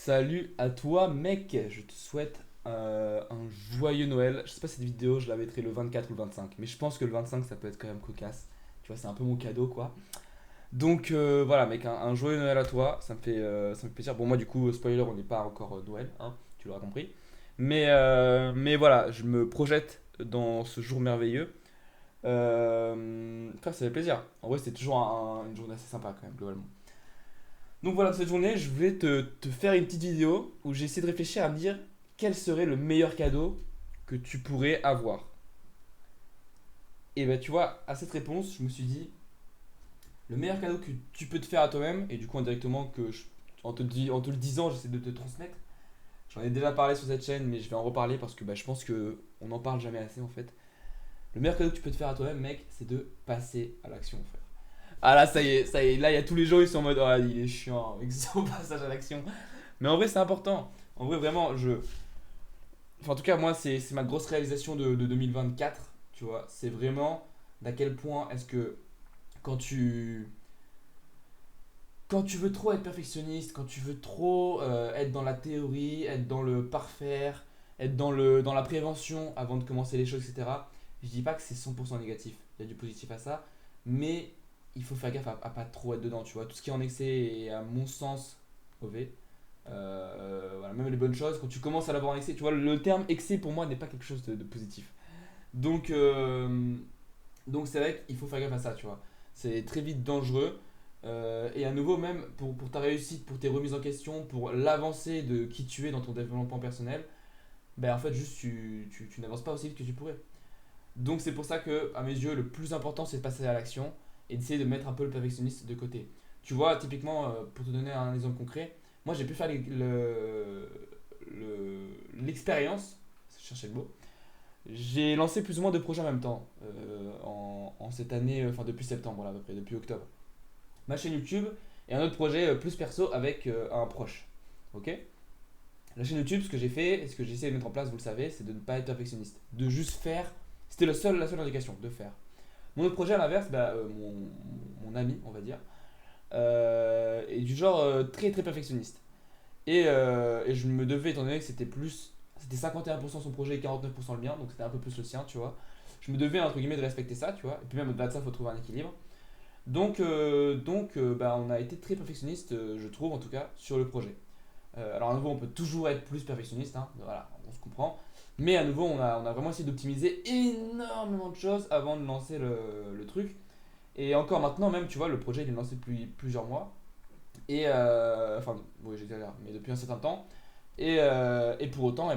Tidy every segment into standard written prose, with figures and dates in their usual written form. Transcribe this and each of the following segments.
Salut à toi mec, je te souhaite un joyeux Noël. Je sais pas si cette vidéo je la mettrai le 24 ou le 25, mais je pense que le 25 ça peut être quand même cocasse. Tu vois, c'est un peu mon cadeau quoi. Donc voilà mec, un joyeux Noël à toi, ça me fait plaisir. Bon moi du coup, spoiler, on n'est pas encore Noël, hein, tu l'auras compris. Mais voilà, je me projette dans ce jour merveilleux. Frère, ça fait plaisir. En vrai c'était toujours une journée assez sympa quand même globalement. Donc voilà, cette journée, je voulais te faire une petite vidéo où j'ai essayé de réfléchir à me dire quel serait le meilleur cadeau que tu pourrais avoir. Et ben tu vois, à cette réponse, je me suis dit, le meilleur cadeau que tu peux te faire à toi-même, et du coup indirectement en te le disant, j'essaie de te transmettre. J'en ai déjà parlé sur cette chaîne, mais je vais en reparler parce que je pense que on n'en parle jamais assez en fait. Le meilleur cadeau que tu peux te faire à toi-même, mec, c'est de passer à l'action, frère. Ah là, ça y est, là, il y a tous les gens, ils sont en mode, oh, il est chiant avec son passage à l'action. Mais en vrai, c'est important. En vrai, vraiment, Enfin, en tout cas, moi, c'est ma grosse réalisation de 2024, tu vois. C'est vraiment d'à quel point est-ce que quand tu... Quand tu veux trop être perfectionniste, quand tu veux trop être dans la théorie, être dans le parfaire, être dans la prévention avant de commencer les choses, etc. Je dis pas que c'est 100% négatif. Il y a du positif à ça. Mais il faut faire gaffe à pas trop être dedans, tu vois. Tout ce qui est en excès est, à mon sens, mauvais. Voilà, même les bonnes choses, quand tu commences à l'avoir en excès, tu vois, le terme excès pour moi n'est pas quelque chose de positif. Donc, euh, donc c'est vrai qu'il faut faire gaffe à ça, tu vois. C'est très vite dangereux. Et à nouveau, même pour ta réussite, pour tes remises en question, pour l'avancée de qui tu es dans ton développement personnel, ben en fait, juste tu n'avances pas aussi vite que tu pourrais. Donc c'est pour ça que, à mes yeux, le plus important, c'est de passer à l'action et d'essayer de mettre un peu le perfectionniste de côté. Tu vois, typiquement, pour te donner un exemple concret, moi j'ai pu faire l'expérience, je cherchais le mot, j'ai lancé plus ou moins deux projets en même temps en cette année, enfin depuis septembre là, à peu près, depuis octobre. Ma chaîne YouTube et un autre projet plus perso avec un proche. Ok. La chaîne YouTube, ce que j'ai fait et ce que j'ai essayé de mettre en place, vous le savez, c'est de ne pas être perfectionniste. De juste faire. C'était la seule indication, de faire. Mon autre projet, à l'inverse, mon ami, on va dire, est du genre très très perfectionniste. Et je me devais, étant donné que c'était 51% son projet et 49% le mien, donc c'était un peu plus le sien, tu vois. Je me devais, entre guillemets, de respecter ça, tu vois. Et puis même au-delà de ça, il faut trouver un équilibre. On a été très perfectionniste, je trouve, en tout cas, sur le projet. Alors à nouveau, on peut toujours être plus perfectionniste, hein, voilà, on se comprend. Mais à nouveau, on a vraiment essayé d'optimiser énormément de choses avant de lancer le truc. Et encore maintenant, même, tu vois, le projet il est lancé depuis plusieurs mois. Enfin, oui, j'exagère, mais depuis un certain temps. Et pour autant,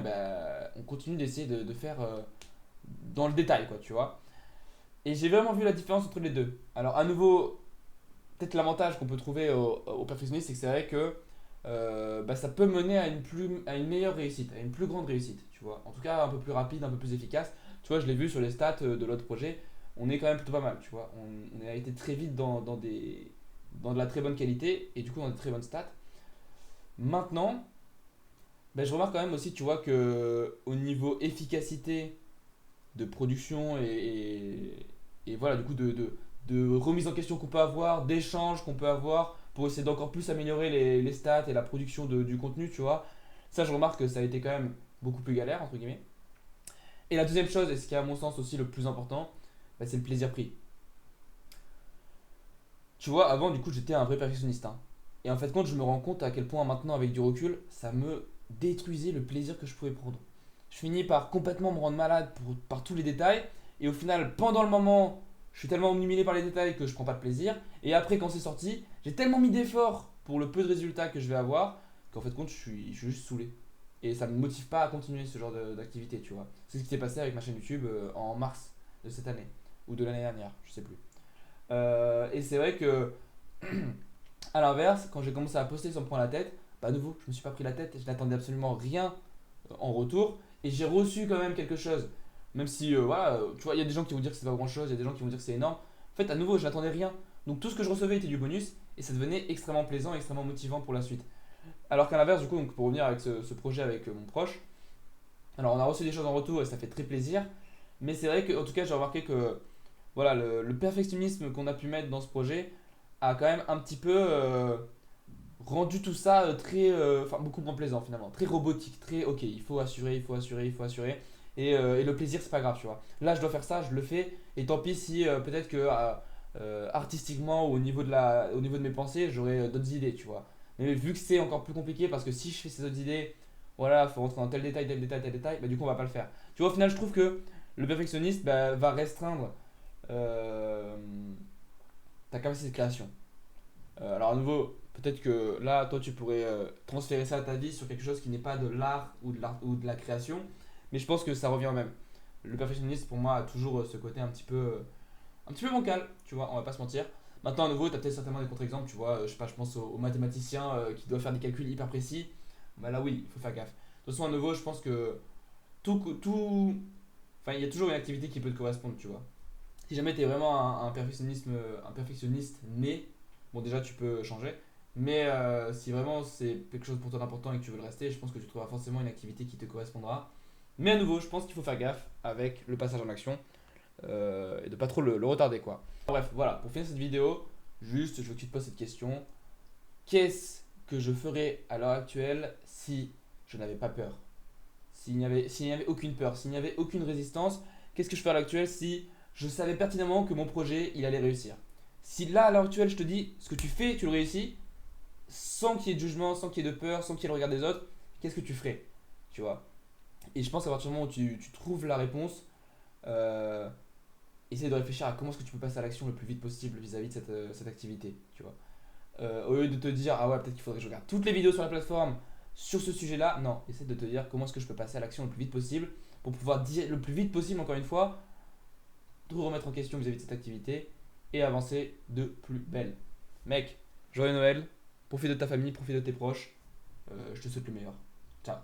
on continue d'essayer de faire dans le détail, quoi, tu vois. Et j'ai vraiment vu la différence entre les deux. Alors, à nouveau, peut-être l'avantage qu'on peut trouver au perfectionniste, c'est que c'est vrai que ça peut mener à une meilleure réussite, à une plus grande réussite, tu vois. En tout cas, un peu plus rapide, un peu plus efficace. Tu vois, je l'ai vu sur les stats de l'autre projet, on est quand même plutôt pas mal, tu vois. On a été très vite dans de la très bonne qualité et du coup dans de très bonnes stats. Maintenant, je remarque quand même aussi, tu vois, que au niveau efficacité de production et voilà, du coup, de remise en question qu'on peut avoir, d'échanges qu'on peut avoir pour essayer d'encore plus améliorer les stats et la production du contenu, tu vois. Ça, je remarque que ça a été quand même beaucoup plus galère, entre guillemets. Et la deuxième chose, et ce qui est à mon sens aussi le plus important, c'est le plaisir pris. Tu vois, avant, du coup, j'étais un vrai perfectionniste, hein. Et en fait, quand je me rends compte à quel point maintenant, avec du recul, ça me détruisait le plaisir que je pouvais prendre. Je finis par complètement me rendre malade par tous les détails. Et au final, pendant le moment, je suis tellement omnibulé par les détails que je prends pas de plaisir. Et après, quand c'est sorti, j'ai tellement mis d'efforts pour le peu de résultats que je vais avoir qu'en fait, compte, je suis juste saoulé. Et ça me motive pas à continuer ce genre d'activité, tu vois. C'est ce qui s'est passé avec ma chaîne YouTube en mars de cette année. Ou de l'année dernière, je sais plus. Et c'est vrai que, à l'inverse, quand j'ai commencé à poster sans me prendre la tête, à nouveau, je me suis pas pris la tête, je n'attendais absolument rien en retour, et j'ai reçu quand même quelque chose. Même si, voilà, tu vois, il y a des gens qui vont dire que c'est pas grand chose, il y a des gens qui vont dire que c'est énorme. En fait, à nouveau, je n'attendais rien. Donc tout ce que je recevais était du bonus, et ça devenait extrêmement plaisant, extrêmement motivant pour la suite. Alors qu'à l'inverse, du coup, donc pour revenir avec ce projet avec mon proche, alors on a reçu des choses en retour et ça fait très plaisir, mais c'est vrai qu'en tout cas, j'ai remarqué que voilà, le perfectionnisme qu'on a pu mettre dans ce projet a quand même un petit peu rendu tout ça très, enfin beaucoup moins plaisant finalement, très robotique, très ok, il faut assurer, il faut assurer, il faut assurer. Et le plaisir, c'est pas grave, tu vois. Là, je dois faire ça, je le fais. Et tant pis si peut-être que artistiquement ou au niveau de mes pensées, j'aurais d'autres idées, tu vois. Mais vu que c'est encore plus compliqué, parce que si je fais ces autres idées, voilà, faut rentrer dans tel détail, tel détail, tel détail, bah du coup, on va pas le faire. Tu vois, au final, je trouve que le perfectionniste bah, va restreindre euh, ta capacité de création. Alors à nouveau, peut-être que là, toi, tu pourrais transférer ça à ta vie sur quelque chose qui n'est pas de l'art ou de la création, mais je pense que ça revient au même. Le perfectionniste, pour moi, a toujours ce côté un petit peu bancal, tu vois, on va pas se mentir. Maintenant, à nouveau, tu as peut-être certainement des contre-exemples, tu vois, je sais pas, je pense aux mathématiciens qui doivent faire des calculs hyper précis. Bah là, oui, il faut faire gaffe. De toute façon, à nouveau, je pense que tout. Enfin, il y a toujours une activité qui peut te correspondre, tu vois. Si jamais tu es vraiment un perfectionniste né, bon déjà tu peux changer. Mais si vraiment c'est quelque chose pour toi d'important et que tu veux le rester, je pense que tu trouveras forcément une activité qui te correspondra. Mais à nouveau, je pense qu'il faut faire gaffe avec le passage en action et de pas trop le retarder quoi. Bref, voilà, pour finir cette vidéo, juste je veux que tu te poses cette question. Qu'est-ce que je ferais à l'heure actuelle si je n'avais pas peur? S'il n'y avait aucune peur, s'il n'y avait aucune résistance, qu'est-ce que je fais à l'heure actuelle si je savais pertinemment que mon projet, il allait réussir? Si là, à l'heure actuelle, je te dis, ce que tu fais, tu le réussis, sans qu'il y ait de jugement, sans qu'il y ait de peur, sans qu'il y ait le regard des autres, qu'est-ce que tu ferais? Tu vois? Et je pense qu'à partir du moment où tu trouves la réponse, euh, essaye de réfléchir à comment est-ce que tu peux passer à l'action le plus vite possible vis-à-vis de cette activité, tu vois. Au lieu de te dire, ah ouais, peut-être qu'il faudrait que je regarde toutes les vidéos sur la plateforme sur ce sujet-là, non, essaie de te dire comment est-ce que je peux passer à l'action le plus vite possible pour pouvoir dire le plus vite possible, encore une fois, tout remettre en question vis-à-vis de cette activité et avancer de plus belle. Mec, joyeux Noël, profite de ta famille, profite de tes proches, je te souhaite le meilleur. Ciao.